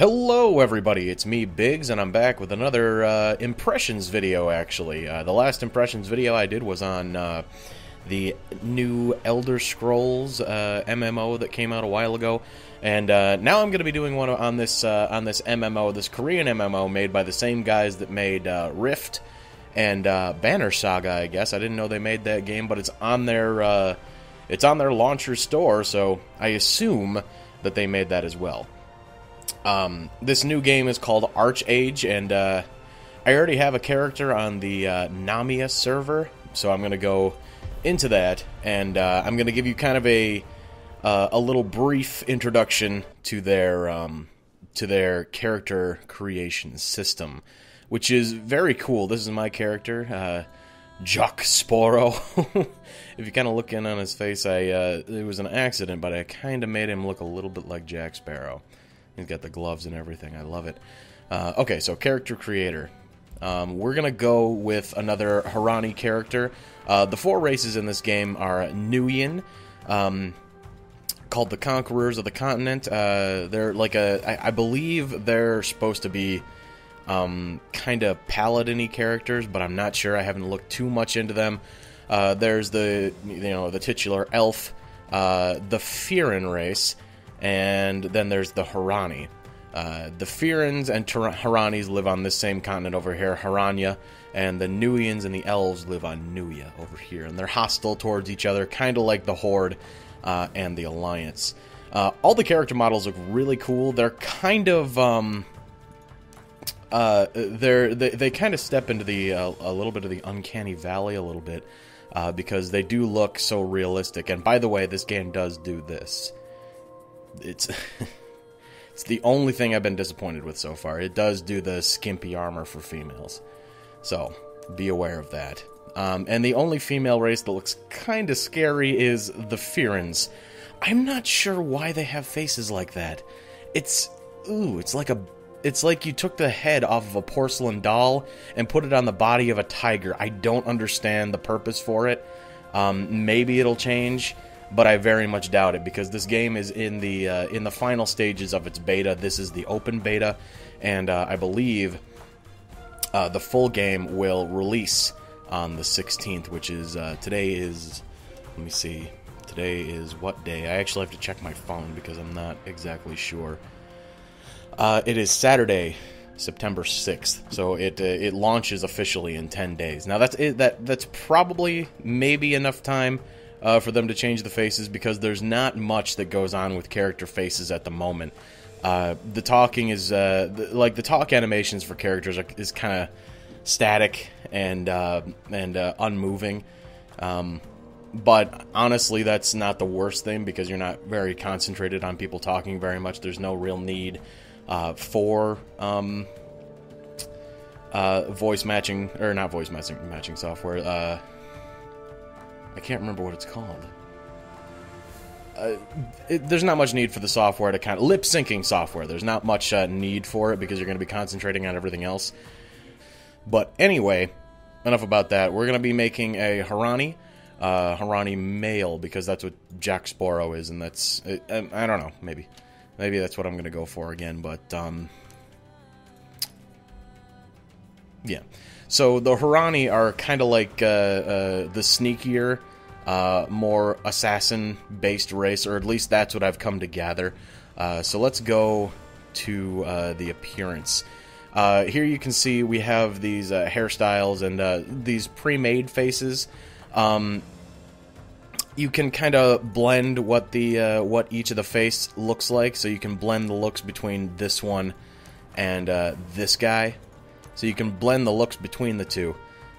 Hello everybody, it's me, Biggs, and I'm back with another impressions video, actually. The last impressions video I did was on the new Elder Scrolls MMO that came out a while ago, and now I'm going to be doing one on this MMO, this Korean MMO made by the same guys that made Rift and Banner Saga, I guess. I didn't know they made that game, but it's on their launcher store, so I assume that they made that as well. This new game is called ArcheAge, and I already have a character on the Namia server, so I'm going to go into that, and I'm going to give you kind of a little brief introduction to their character creation system, which is very cool. This is my character, Jack Sparrow. If you kind of look in on his face, it was an accident, but I kind of made him look a little bit like Jack Sparrow. He's got the gloves and everything. I love it. Okay, so character creator. We're going to go with another Harani character. The four races in this game are Nuyen, called the Conquerors of the Continent. They're like I believe they're supposed to be kind of paladin-y characters, but I'm not sure. I haven't looked too much into them. There's the titular elf, the Firin race, and then there's the Harani. The Firins and Haranis live on this same continent over here, Harania, and the Nuyens and the Elves live on Nuya over here, and they're hostile towards each other, kind of like the Horde and the Alliance. All the character models look really cool. They're kind of they kind of step into the a little bit of the uncanny valley a little bit, because they do look so realistic. And by the way, this game does do this. It's the only thing I've been disappointed with so far. It does do the skimpy armor for females, so be aware of that. And the only female race that looks kind of scary is the Firins. I'm not sure why they have faces like that. It's like you took the head off of a porcelain doll and put it on the body of a tiger. I don't understand the purpose for it. Maybe it'll change, but I very much doubt it, because this game is in the final stages of its beta. This is the open beta, and I believe the full game will release on the 16th, which is today is. Let me see. Today is what day? I actually have to check my phone because I'm not exactly sure. It is Saturday, September 6th, so it launches officially in 10 days. Now that's probably maybe enough time for them to change the faces, because there's not much that goes on with character faces at the moment. The talking is like the talk animations for characters is kind of static and unmoving. But honestly, that's not the worst thing, because you're not very concentrated on people talking very much. There's no real need for voice matching, or not voice matching software. I can't remember what it's called. There's not much need for the software to kind of lip syncing software. There's not much need for it, because you're going to be concentrating on everything else. But anyway, enough about that. We're going to be making a Harani male, because that's what Jack Sparrow is, and that's I don't know, maybe that's what I'm going to go for again, but yeah. So the Harani are kind of like the sneakier, more assassin-based race, or at least that's what I've come to gather. So let's go to the appearance. Here you can see we have these hairstyles and these pre-made faces. You can kind of blend what each of the face looks like, so you can blend the looks between this one and this guy. So you can blend the looks between the two,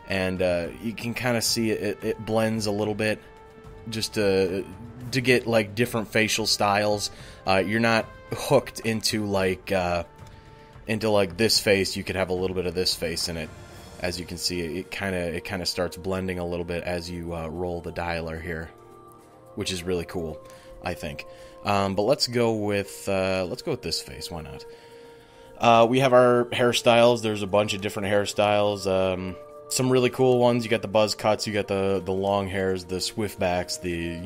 and you can kind of see it blends a little bit, just to get like different facial styles. You're not hooked into like this face. You could have a little bit of this face in it. As you can see, it kind of starts blending a little bit as you roll the dialer here, which is really cool, I think. But let's go with this face. Why not? We have our hairstyles. There's a bunch of different hairstyles. Some really cool ones. You got the buzz cuts. You got the long hairs, the swift backs, the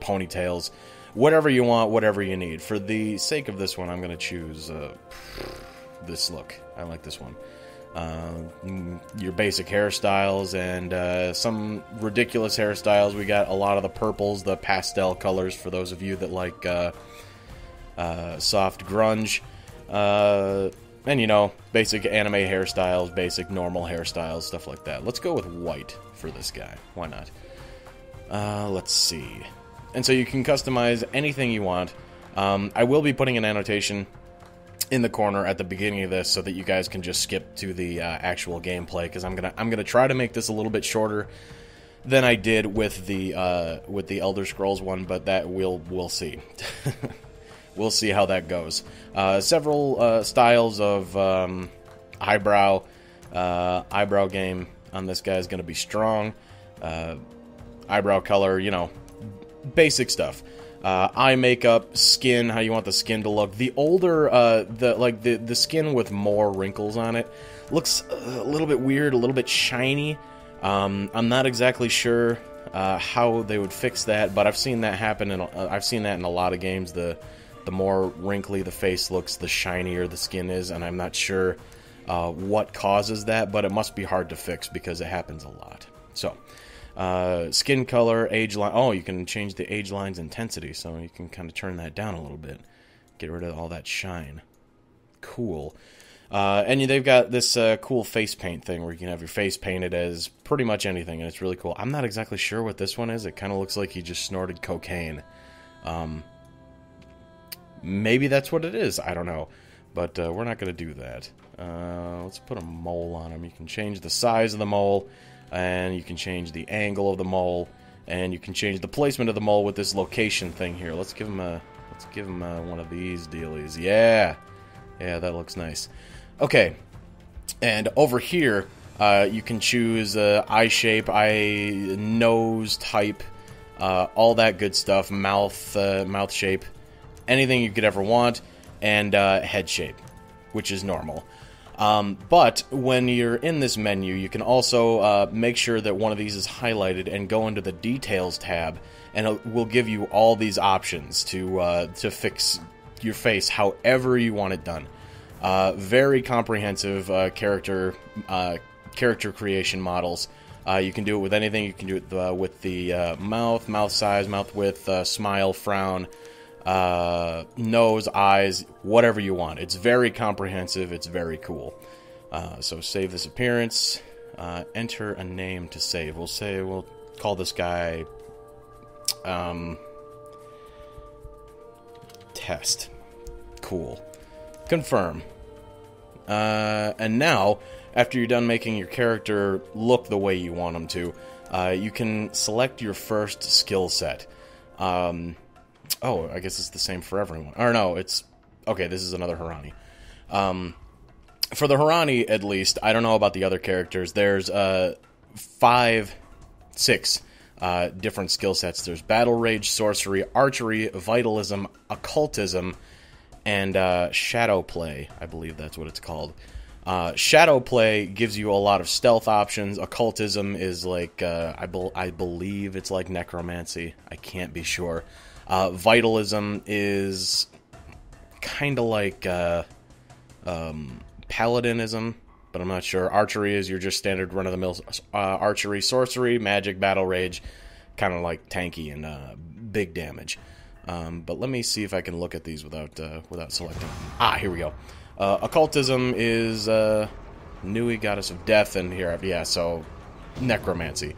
ponytails. whatever you want, whatever you need. For the sake of this one, I'm going to choose this look. I like this one. Your basic hairstyles and some ridiculous hairstyles. We got a lot of the purples, the pastel colors for those of you that like soft grunge. And, you know, basic anime hairstyles, basic normal hairstyles, stuff like that. Let's go with white for this guy. Why not? Let's see. And so you can customize anything you want. I will be putting an annotation in the corner at the beginning of this so that you guys can just skip to the actual gameplay, because I'm gonna try to make this a little bit shorter than I did with the Elder Scrolls one, but that we'll see. We'll see how that goes. Several styles of eyebrow game on this guy is going to be strong. Eyebrow color, you know, basic stuff. Eye makeup, skin, how you want the skin to look. The older, the skin with more wrinkles on it looks a little bit weird, a little bit shiny. I'm not exactly sure how they would fix that, but I've seen that happen, and I've seen that in a lot of games. The more wrinkly the face looks, the shinier the skin is, and I'm not sure what causes that, but it must be hard to fix because it happens a lot. So, skin color, age line. Oh, you can change the age line's intensity, so you can kind of turn that down a little bit. Get rid of all that shine. Cool. And they've got this cool face paint thing where you can have your face painted as pretty much anything, and it's really cool. I'm not exactly sure what this one is. It kind of looks like he just snorted cocaine. Maybe that's what it is. I don't know. But we're not going to do that. Let's put a mole on him. You can change the size of the mole, and you can change the angle of the mole, and you can change the placement of the mole with this location thing here. Let's give him one of these dealies. Yeah, that looks nice. Okay, and over here you can choose eye shape, nose type, all that good stuff. Mouth shape. Anything you could ever want, and head shape, which is normal. But when you're in this menu, you can also make sure that one of these is highlighted and go into the Details tab, and it will give you all these options to fix your face however you want it done. Very comprehensive character creation models. You can do it with anything. You can do it with the mouth size, mouth width, smile, frown, nose, eyes, whatever you want. It's very comprehensive. It's very cool. So save this appearance. Enter a name to save. We'll call this guy Test. Cool. Confirm. And now, after you're done making your character look the way you want him to, you can select your first skill set. Oh, I guess it's the same for everyone. Or no, it's... Okay, this is another Harani. For the Harani, at least, I don't know about the other characters. There's 6 different skill sets. There's Battle Rage, Sorcery, Archery, Vitalism, Occultism, and Shadow Play. I believe that's what it's called. Shadow Play gives you a lot of stealth options. Occultism is like... I believe it's like Necromancy. I can't be sure. Vitalism is kind of like Paladinism, but I'm not sure. Archery is your just standard run-of-the-mill archery. Sorcery, Magic, Battle Rage, kind of like tanky and big damage. But let me see if I can look at these without selecting. Here we go. Occultism is Nui, Goddess of Death, and here, yeah, so Necromancy.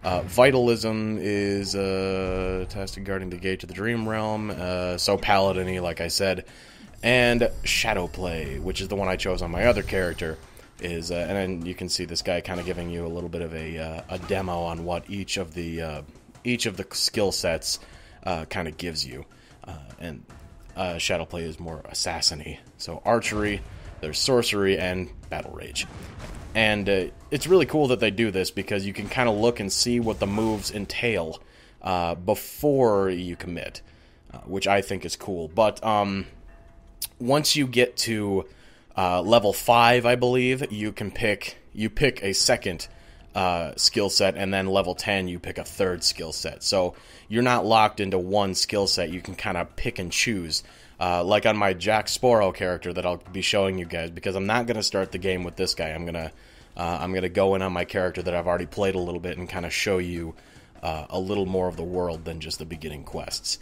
Vitalism is tasked guarding the gate to the Dream Realm, so Paladin-y, like I said. And Shadow Play, which is the one I chose on my other character, is and then you can see this guy kind of giving you a little bit of a demo on what each of the skill sets kind of gives you. And Shadow Play is more assassin-y. So Archery, there's Sorcery, and Battle Rage. And it's really cool that they do this because you can kind of look and see what the moves entail before you commit, which I think is cool. But once you get to level 5, I believe, you pick a second skill set, and then level 10 you pick a third skill set. So you're not locked into one skill set. You can kind of pick and choose. Like on my Jack Sporo character that I'll be showing you guys, because I'm not going to start the game with this guy. I'm gonna go in on my character that I've already played a little bit and kind of show you a little more of the world than just the beginning quests.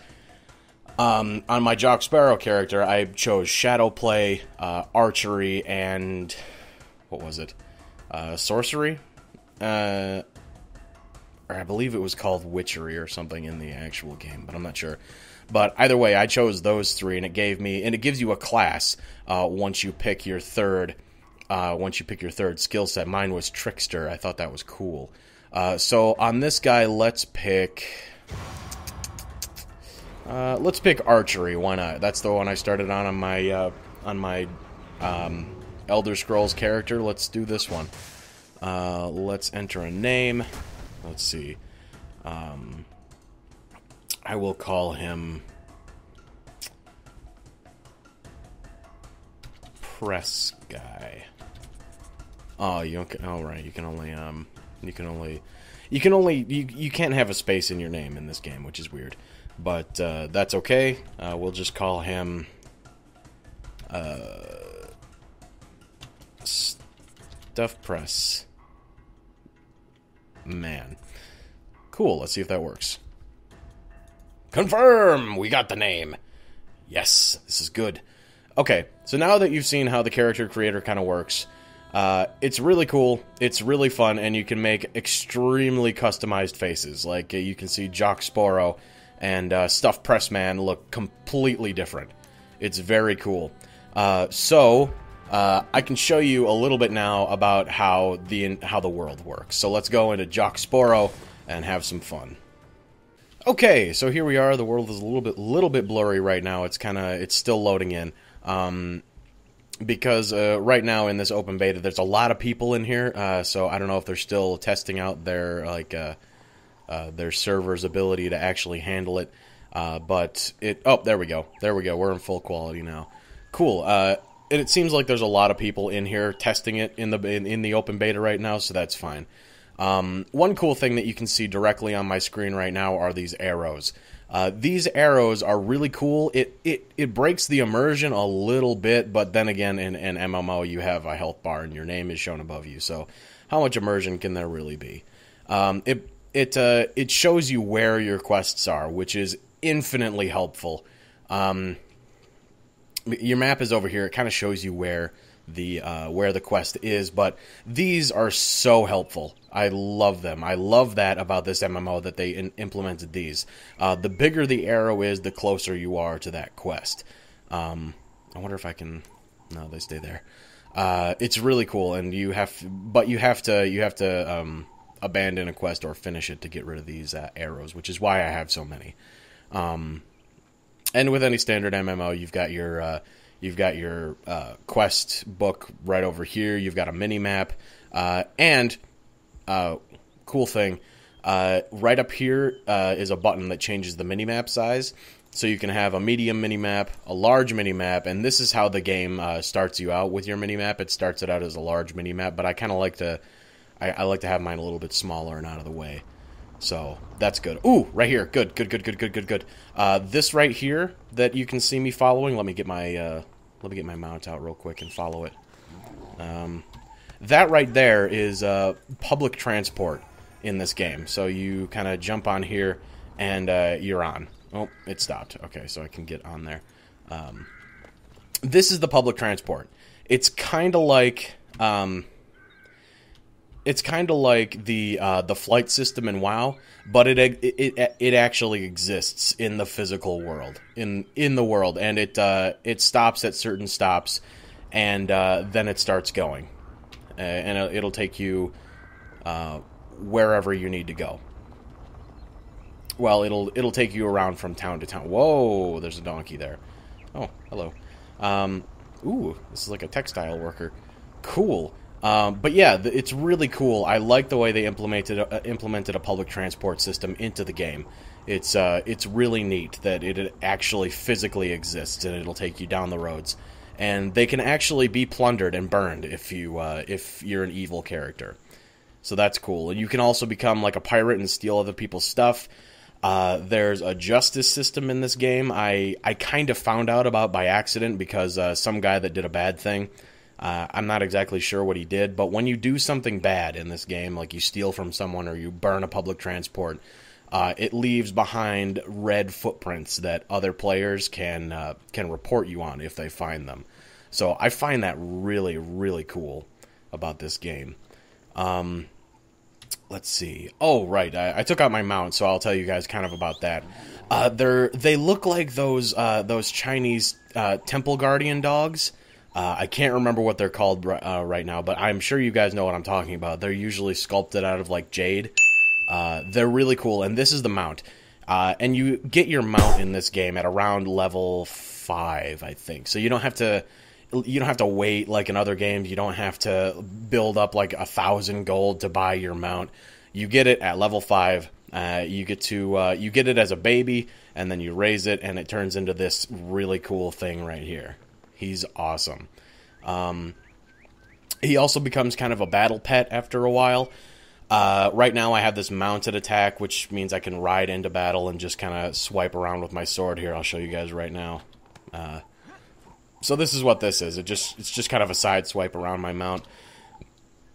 On my Jock Sparrow character, I chose Shadow Play, Archery, and what was it? Sorcery? Or I believe it was called Witchery or something in the actual game, but I'm not sure. But either way, I chose those three, and it gives you a class once you pick your third skill set. Mine was Trickster. I thought that was cool. So on this guy, let's pick Archery. Why not? That's the one I started on my Elder Scrolls character. Let's do this one. Let's enter a name. Let's see. I will call him Press Guy. Oh, you don't. Oh, right. You can't have a space in your name in this game, which is weird. But that's okay. We'll just call him Stuff Press Man. Cool. Let's see if that works. Confirm! We got the name. Yes, this is good. Okay, so now that you've seen how the character creator kind of works, it's really cool, it's really fun, and you can make extremely customized faces. Like, you can see Jock Sporo and Stuff Pressman look completely different. It's very cool. So I can show you a little bit now about how the world works. So let's go into Jock Sporo and have some fun. Okay, so here we are. The world is a little bit blurry right now. It's still loading in. Because right now in this open beta, there's a lot of people in here. So I don't know if they're still testing out their server's ability to actually handle it. But there we go. There we go. We're in full quality now. Cool. And it seems like there's a lot of people in here testing it in the open beta right now, so that's fine. One cool thing that you can see directly on my screen right now are these arrows. These arrows are really cool. It breaks the immersion a little bit, but then again, in MMO, you have a health bar and your name is shown above you. So, how much immersion can there really be? It shows you where your quests are, which is infinitely helpful. Your map is over here. It kind of shows you where the quest is, but these are so helpful. I love them. I love that about this MMO, that they implemented these. The bigger the arrow is, the closer you are to that quest. I wonder if I can. No, they stay there. It's really cool, and you have to abandon a quest or finish it to get rid of these arrows, which is why I have so many. And with any standard MMO, you've got your quest book right over here. You've got a mini map, and cool thing, right up here is a button that changes the mini map size. So you can have a medium mini map, a large mini map, and this is how the game starts you out with your mini map. It starts it out as a large mini map, but I kind of like to, I like to have mine a little bit smaller and out of the way. So that's good. Ooh, right here. Good. This right here that you can see me following. Let me get my mount out real quick and follow it. That right there is public transport in this game. So you kind of jump on here and you're on. Oh, it stopped. Okay, so I can get on there. This is the public transport. It's kind of like the flight system in WoW, but it actually exists in the physical world, in the world, and it stops at certain stops, and then it starts going, and it'll take you wherever you need to go. Well, it'll take you around from town to town. Whoa, there's a donkey there. Oh, hello. Ooh, this is like a textile worker. Cool. But yeah, it's really cool. I like the way they implemented a public transport system into the game. It's really neat that it actually physically exists, and it'll take you down the roads, and they can actually be plundered and burned if you're an evil character. So that's cool. And you can also become like a pirate and steal other people's stuff. There's a justice system in this game I kind of found out about by accident because some guy that did a bad thing, I'm not exactly sure what he did, but when you do something bad in this game, like you steal from someone or you burn a public transport, it leaves behind red footprints that other players can report you on if they find them. So I find that really, really cool about this game. Let's see. Oh, right. I took out my mount, so I'll tell you guys kind of about that. They look like those Chinese temple guardian dogs. I can't remember what they're called right now, but I'm sure you guys know what I'm talking about. They're usually sculpted out of like jade. They're really cool, and this is the mount. And you get your mount in this game at around level 5, I think. So you don't have to wait like in other games. You don't have to build up like 1,000 gold to buy your mount. You get it at level 5. You get it as a baby, and then you raise it, and it turns into this really cool thing right here. He's awesome. He also becomes kind of a battle pet after a while. Right now I have this mounted attack, which means I can ride into battle and just kind of swipe around with my sword here. I'll show you guys right now. So this is what this is. It's just kind of a side swipe around my mount,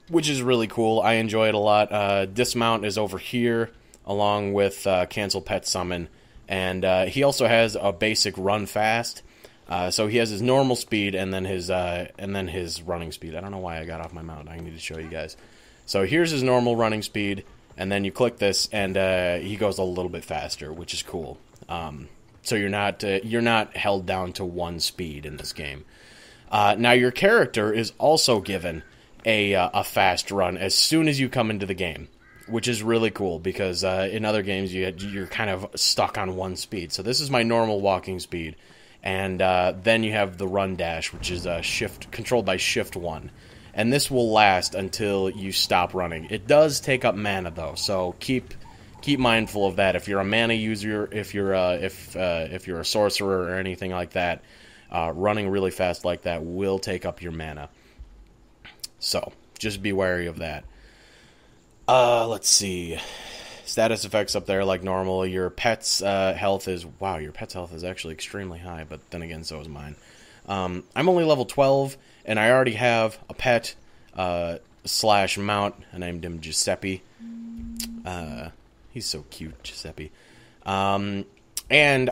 which is really cool. I enjoy it a lot. Dismount is over here, along with Cancel Pet Summon, and he also has a basic run fast. So he has his normal speed and then his running speed. I don't know why I got off my mount. I need to show you guys. So here's his normal running speed, and then you click this, and he goes a little bit faster, which is cool. So you're not held down to one speed in this game. Now your character is also given a fast run as soon as you come into the game, which is really cool because in other games you're kind of stuck on one speed. So this is my normal walking speed, and then you have the run dash, which is controlled by Shift 1. And this will last until you stop running. It does take up mana though, so keep mindful of that. If you're a mana user, if you're a sorcerer or anything like that, running really fast like that will take up your mana. So just be wary of that. Let's see. Status effects up there like normal. Your pet's health is actually extremely high, but then again, so is mine. I'm only level 12, and I already have a pet / mount. I named him Giuseppe. He's so cute, Giuseppe. And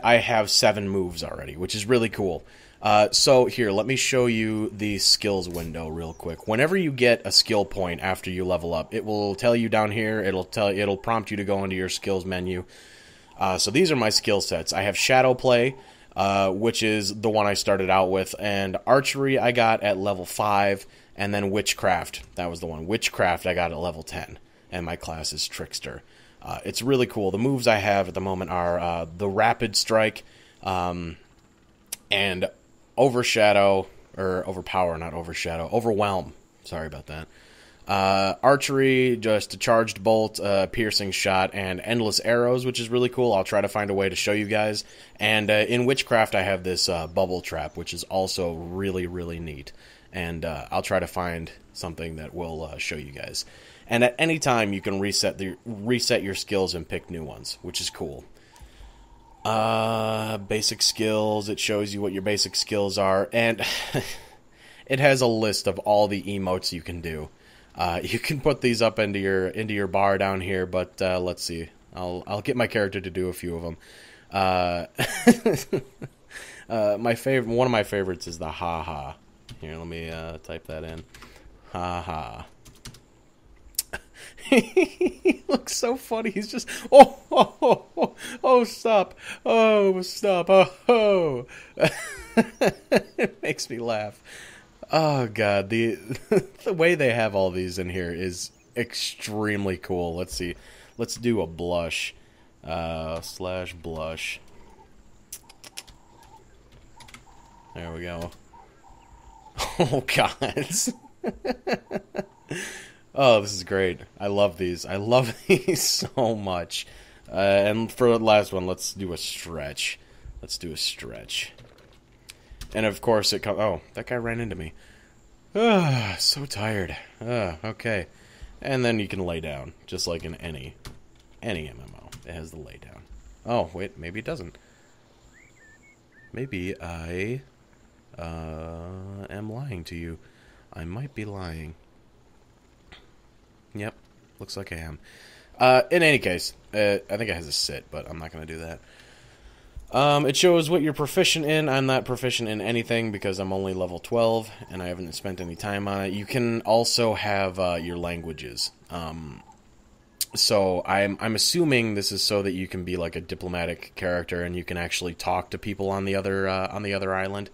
I have 7 moves already, which is really cool. So here, let me show you the skills window real quick. Whenever you get a skill point after you level up, it will tell you down here. It'll prompt you to go into your skills menu. So these are my skill sets. I have Shadow Play, which is the one I started out with, and Archery I got at level 5, and then Witchcraft. That was the one. Witchcraft I got at level 10, and my class is Trickster. It's really cool. The moves I have at the moment are the Rapid Strike, and Overshadow, or Overpower, not Overshadow, Overwhelm. Sorry about that. Archery, just a Charged Bolt, Piercing Shot, and Endless Arrows, which is really cool. I'll try to find a way to show you guys. And in Witchcraft, I have this Bubble Trap, which is also really, really neat. And I'll try to find something that will show you guys. And at any time, you can reset your skills and pick new ones, which is cool. Basic skills, it shows you what your basic skills are, and it has a list of all the emotes you can do. You can put these up into your bar down here, but let's see. I'll get my character to do a few of them. One of my favorites is the ha ha. Here, let me type that in. Ha ha. He looks so funny. He's just oh stop, oh. It makes me laugh. Oh god, the way they have all these in here is extremely cool. Let's see. Let's do a blush. / blush. There we go. Oh god. Oh, this is great. I love these. I love these so much. And for the last one, let's do a stretch. And of course it comes... Oh, that guy ran into me. So tired. Okay. And then you can lay down, just like in any MMO. It has the lay down. Oh, wait, maybe it doesn't. Maybe I am lying to you. I might be lying. Yep, looks like I am. In any case, I think it has a sit, but I'm not going to do that. It shows what you're proficient in. I'm not proficient in anything because I'm only level 12, and I haven't spent any time on it. You can also have your languages. So I'm assuming this is so that you can be like a diplomatic character, and you can actually talk to people on the other island.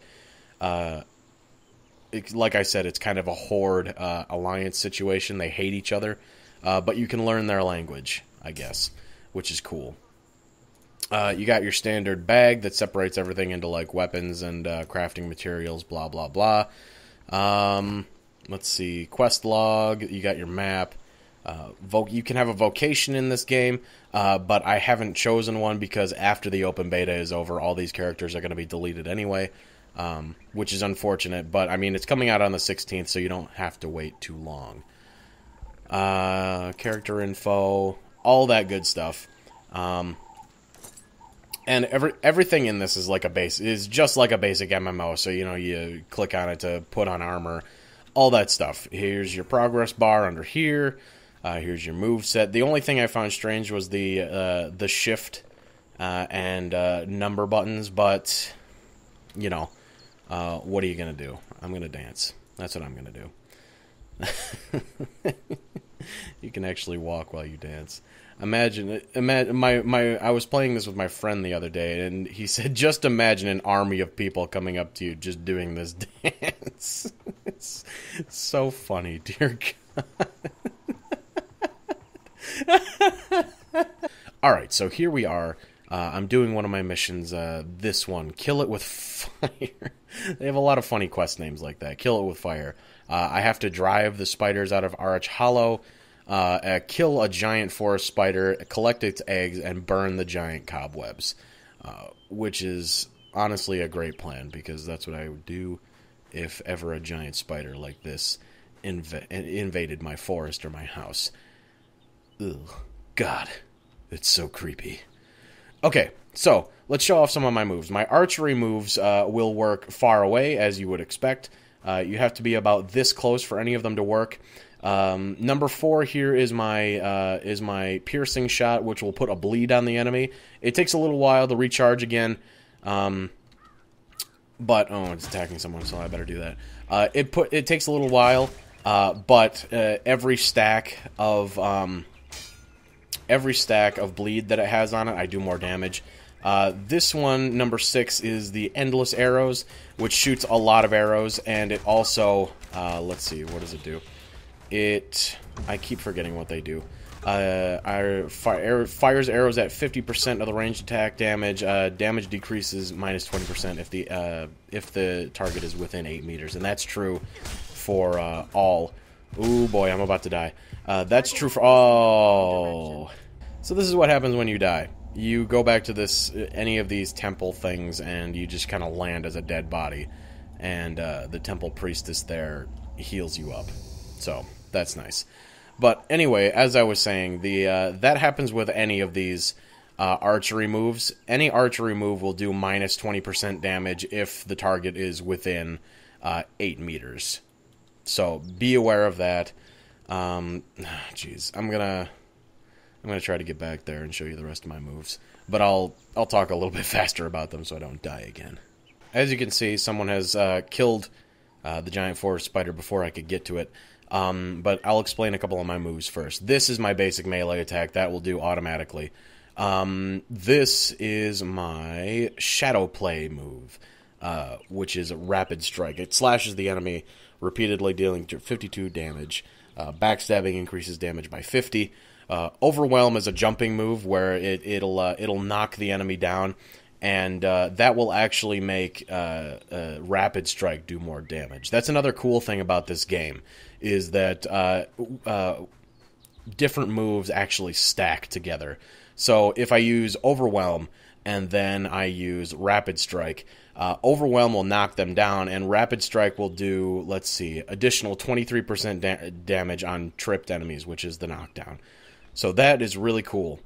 Like I said, it's kind of a horde alliance situation. They hate each other, but you can learn their language, I guess, which is cool. You got your standard bag that separates everything into like weapons and crafting materials, blah blah blah. Let's see, quest log. You got your map. You can have a vocation in this game, but I haven't chosen one because after the open beta is over, all these characters are going to be deleted anyway, which is unfortunate. But I mean, it's coming out on the 16th, so you don't have to wait too long. Character info, all that good stuff. And everything in this is like just like a basic MMO. So, you know, you click on it to put on armor, all that stuff. Here's your progress bar under here. Here's your move set. The only thing I found strange was the shift and number buttons. But, you know, what are you gonna do? I'm gonna dance. That's what I'm gonna do. You can actually walk while you dance. Imagine I was playing this with my friend the other day, and he said, just imagine an army of people coming up to you just doing this dance. It's so funny, dear God. Alright, so here we are. I'm doing one of my missions, this one, Kill It With Fire. They have a lot of funny quest names like that. Kill It With Fire. I have to drive the spiders out of Arch Hollow, kill a giant forest spider, collect its eggs, and burn the giant cobwebs. Which is honestly a great plan, because that's what I would do if ever a giant spider like this invaded my forest or my house. Ugh. God, it's so creepy. Okay, so let's show off some of my moves. My archery moves will work far away, as you would expect. You have to be about this close for any of them to work. Number 4 here is my piercing shot, which will put a bleed on the enemy. It takes a little while to recharge again, but it's attacking someone, so I better do that. It takes a little while, but every stack of bleed that it has on it, I do more damage. This one, number 6, is the Endless Arrows, which shoots a lot of arrows, and it also, let's see, what does it do? I keep forgetting what they do. Fires arrows at 50% of the ranged attack damage. Damage decreases minus 20% if the target is within 8 meters, and that's true for all. Ooh boy, I'm about to die. That's true for all. So this is what happens when you die. You go back to any of these temple things, and you just kind of land as a dead body, and the temple priestess there heals you up. So that's nice. But anyway, as I was saying, that happens with any of these archery moves. Any archery move will do minus 20% damage if the target is within 8 meters. So be aware of that. Jeez, I'm gonna try to get back there and show you the rest of my moves, but I'll talk a little bit faster about them so I don't die again. As you can see, someone has killed the giant forest spider before I could get to it. But I'll explain a couple of my moves first. This is my basic melee attack. That will do automatically. This is my Shadow Play move, which is a Rapid Strike. It slashes the enemy repeatedly, dealing 52 damage. Backstabbing increases damage by 50. Overwhelm is a jumping move where it'll knock the enemy down, and that will actually make Rapid Strike do more damage. That's another cool thing about this game, is that different moves actually stack together. So if I use Overwhelm, and then I use Rapid Strike. Overwhelm will knock them down, and Rapid Strike will do, let's see, additional 23% damage on tripped enemies, which is the knockdown. So that is really cool.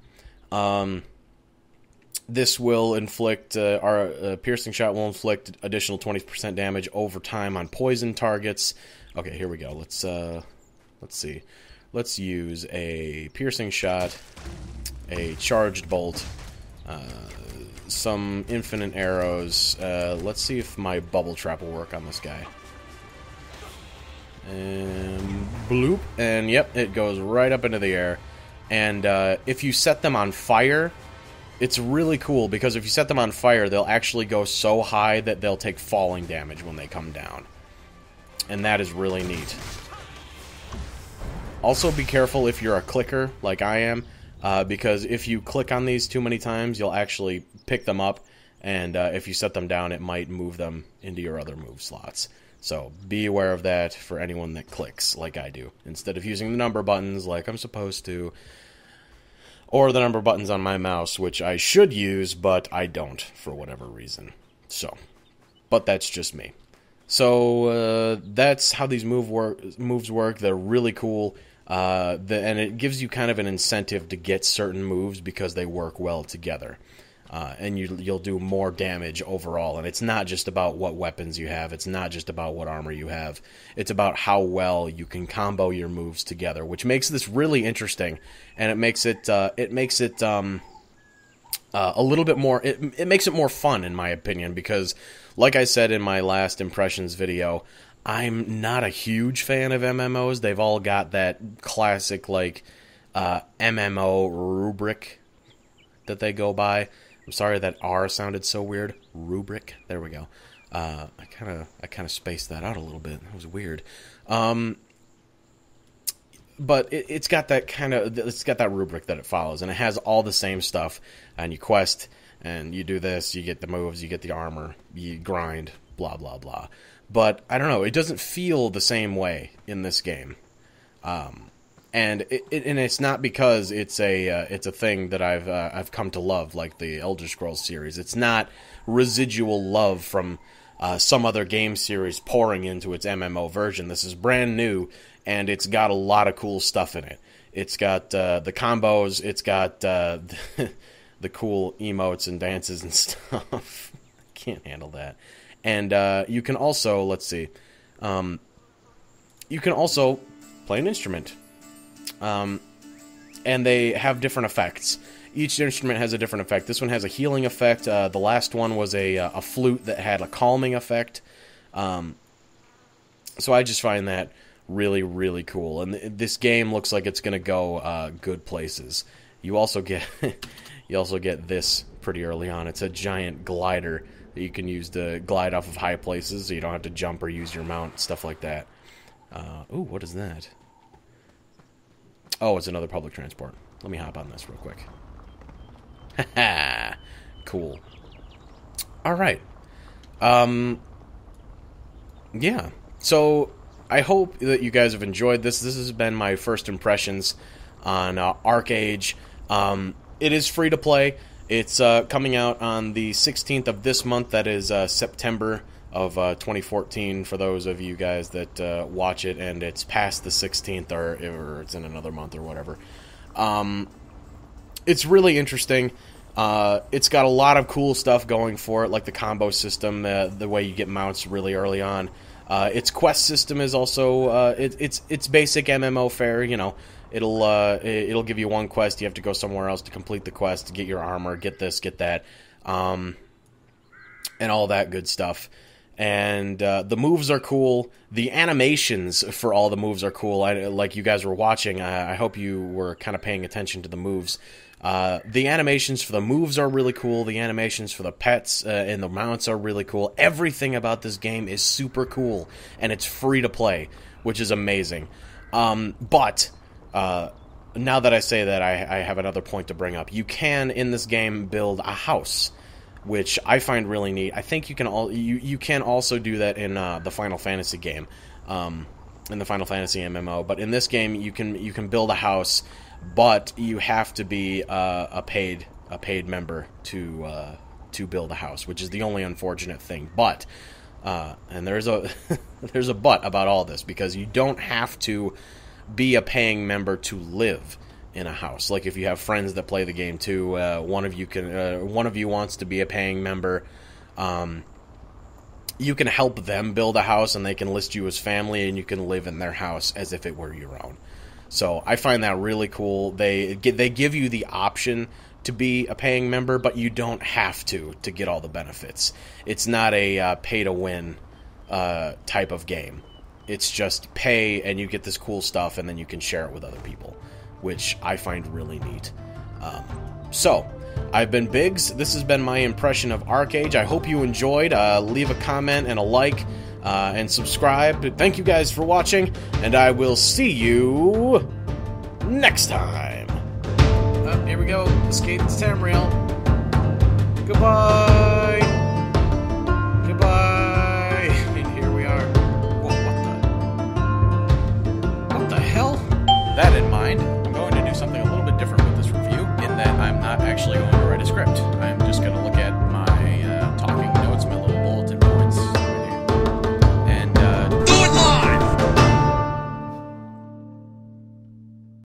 This will inflict, our piercing shot will inflict additional 20% damage over time on poison targets. Okay, here we go. Let's see. Let's use a piercing shot, a charged bolt, some infinite arrows. Let's see if my bubble trap will work on this guy. And bloop. And yep, it goes right up into the air. And if you set them on fire, it's really cool, because if you set them on fire, they'll actually go so high that they'll take falling damage when they come down. And that is really neat. Also, be careful if you're a clicker, like I am, because if you click on these too many times, you'll actually pick them up, and if you set them down, it might move them into your other move slots. So be aware of that for anyone that clicks, like I do, instead of using the number buttons like I'm supposed to, or the number buttons on my mouse, which I should use, but I don't, for whatever reason. So, but that's just me. So, that's how these moves work. They're really cool, and it gives you kind of an incentive to get certain moves because they work well together. And you'll do more damage overall. And it's not just about what weapons you have. It's not just about what armor you have. It's about how well you can combo your moves together, which makes this really interesting. And it makes it a little bit more. It makes it more fun, in my opinion, because, like I said in my last impressions video, I'm not a huge fan of MMOs. They've all got that classic like MMO rubric that they go by. I'm sorry that R sounded so weird. Rubric. There we go. I kind of spaced that out a little bit. That was weird. But it's got that rubric that it follows, and it has all the same stuff. And you quest, and you do this, you get the moves, you get the armor, you grind, blah blah blah. But I don't know. It doesn't feel the same way in this game. And it's not because it's a thing that I've come to love, like the Elder Scrolls series. It's not residual love from some other game series pouring into its MMO version. This is brand new, and it's got a lot of cool stuff in it. It's got the combos. It's got the cool emotes and dances and stuff. I can't handle that. And you can also, let's see, you can also play an instrument. And they have different effects. Each instrument has a different effect. This one has a healing effect. The last one was a flute that had a calming effect. So I just find that really, really cool. And this game looks like it's going to go good places. You also get this pretty early on. It's a giant glider that you can use to glide off of high places, so you don't have to jump or use your mount, stuff like that. Ooh, what is that? Oh, it's another public transport. Let me hop on this real quick. Haha. Cool. Alright. Yeah. So, I hope that you guys have enjoyed this. This has been my first impressions on ArcheAge. It is free to play. It's coming out on the 16th of this month. That is September of 2014 for those of you guys that watch it, and it's past the 16th or it's in another month or whatever. It's really interesting. It's got a lot of cool stuff going for it, like the combo system, the way you get mounts really early on. Its quest system is also it's basic MMO fare. You know, it'll give you one quest. You have to go somewhere else to complete the quest to get your armor, get this, get that, and all that good stuff. And the moves are cool. The animations for all the moves are cool. Like you guys were watching, I hope you were kind of paying attention to the moves. The animations for the moves are really cool. The animations for the pets and the mounts are really cool. Everything about this game is super cool, and it's free to play, which is amazing. But now that I say that, I have another point to bring up. You can, in this game, build a house, which I find really neat. I think you can also do that in the Final Fantasy game, in the Final Fantasy MMO. But in this game, you can build a house, but you have to be a paid a paid member to build a house, which is the only unfortunate thing. But and there's a there's a but about all this, because you don't have to be a paying member to live in a house. Like if you have friends that play the game too, one of you wants to be a paying member, you can help them build a house, and they can list you as family, and you can live in their house as if it were your own. So I find that really cool. They give you the option to be a paying member, but you don't have to get all the benefits. It's not a pay-to-win type of game. It's just pay, and you get this cool stuff, and then you can share it with other people, which I find really neat. So, I've been Biggs. This has been my impression of ArcheAge. I hope you enjoyed. Leave a comment and a like, and subscribe. Thank you guys for watching, and I will see you next time. Here we go. Escape the Tamriel. Goodbye. Goodbye. And here we are. Whoa, what the hell? That in mind, I'm going to do something a little bit different with this review, in that I'm not actually going to write a script. I'm just going to look